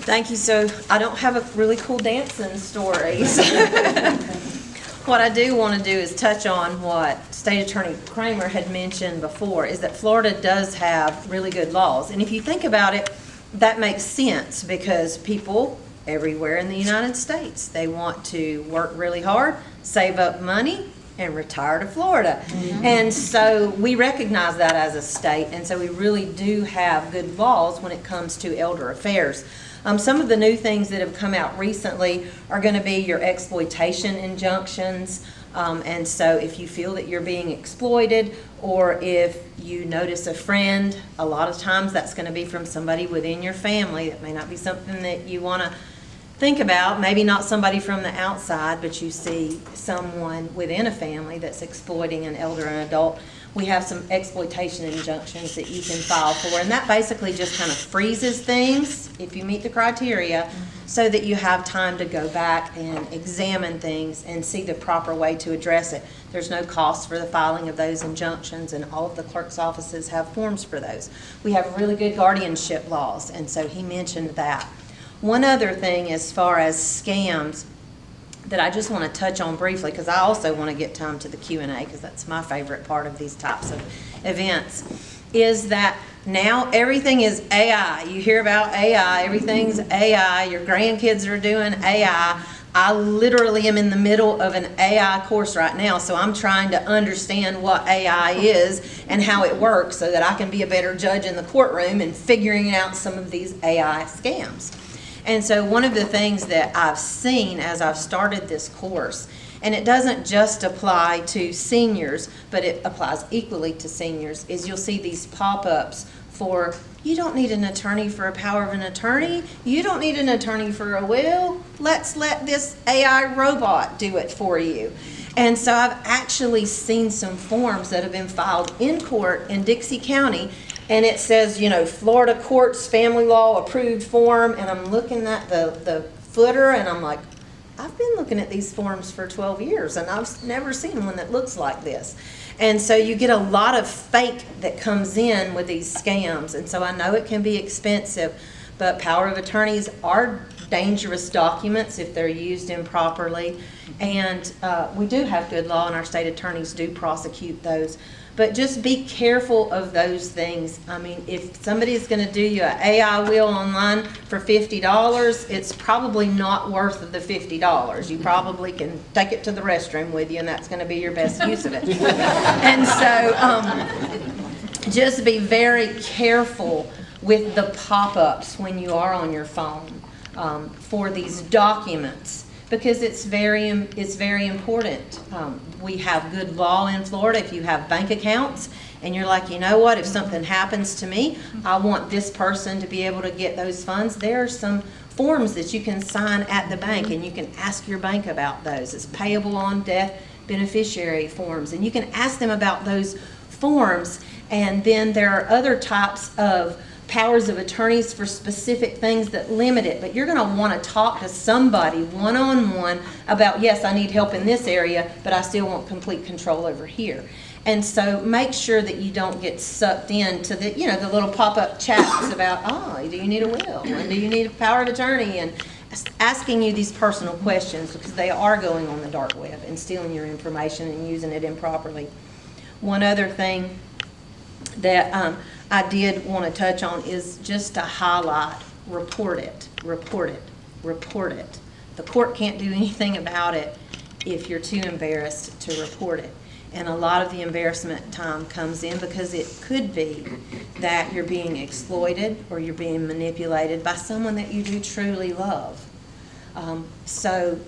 Thank you. So I don't have a really cool dancing stories. What I do want to do is touch on what State Attorney Kramer had mentioned before, is that Florida does have really good laws. And if you think about it, that makes sense because people everywhere in the United States, they want to work really hard, save up money, and retire to Florida. Mm-hmm. And so we recognize that as a state, and so we really do have good laws when it comes to elder affairs. Some of the new things that have come out recently are going to be your exploitation injunctions. And so if you feel that you're being exploited, or if you notice a friend, a lot of times that's going to be from somebody within your family. That may not be something that you want to think about, maybe not somebody from the outside, but you see someone within a family that's exploiting an elder and adult. We have some exploitation injunctions that you can file for, and that basically just kind of freezes things if you meet the criteria, so that you have time to go back and examine things and see the proper way to address it. There's no cost for the filing of those injunctions, and all of the clerk's offices have forms for those. We have really good guardianship laws, and so he mentioned that. One other thing as far as scams that I just want to touch on briefly, because I also want to get time to the Q&A, because that's my favorite part of these types of events, is that now everything is AI. You hear about AI, everything's AI, your grandkids are doing AI. I literally am in the middle of an AI course right now, so I'm trying to understand what AI is and how it works so that I can be a better judge in the courtroom and figuring out some of these AI scams. And so one of the things that I've seen as I've started this course, and it doesn't just apply to seniors, but it applies equally to seniors, is you'll see these pop-ups for, you don't need an attorney for a power of an attorney, you don't need an attorney for a will, let's let this AI robot do it for you. And so I've actually seen some forms that have been filed in court in Dixie County, and it says, you know, Florida courts family law approved form, and I'm looking at the footer, and I'm like, I've been looking at these forms for 12 years, and I've never seen one that looks like this. And so you get a lot of fake that comes in with these scams, and so I know it can be expensive, but power of attorneys are dangerous documents if they're used improperly, and we do have good law, and our state attorneys do prosecute those. But just be careful of those things. I mean, if somebody is going to do you an AI will online for $50, it's probably not worth the $50. You probably can take it to the restroom with you, and that's going to be your best use of it. And so just be very careful with the pop-ups when you are on your phone for these documents, because it's very important. We have good law in Florida. If you have bank accounts and you're like, you know what, if something happens to me, I want this person to be able to get those funds, there are some forms that you can sign at the bank, and you can ask your bank about those. It's payable on death beneficiary forms, and you can ask them about those forms. And then there are other types of powers of attorneys for specific things that limit it, but you're going to want to talk to somebody one-on-one about, yes, I need help in this area, but I still want complete control over here. And so make sure that you don't get sucked into the, you know, the little pop-up chats about, oh, do you need a will, and do you need a power of attorney, and asking you these personal questions, because they are going on the dark web and stealing your information and using it improperly. One other thing that I did want to touch on is just to highlight, report it, report it, report it. The court can't do anything about it if you're too embarrassed to report it. And a lot of the embarrassment time comes in because it could be that you're being exploited or you're being manipulated by someone that you do truly love. So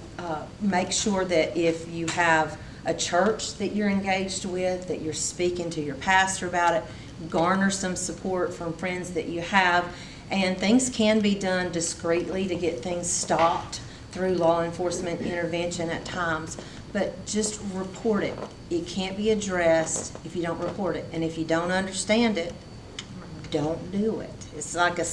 make sure that if you have a church that you're engaged with, that you're speaking to your pastor about it, garner some support from friends that you have, and things can be done discreetly to get things stopped through law enforcement intervention at times, but just report it. It can't be addressed if you don't report it, and if you don't understand it, don't do it. It's like a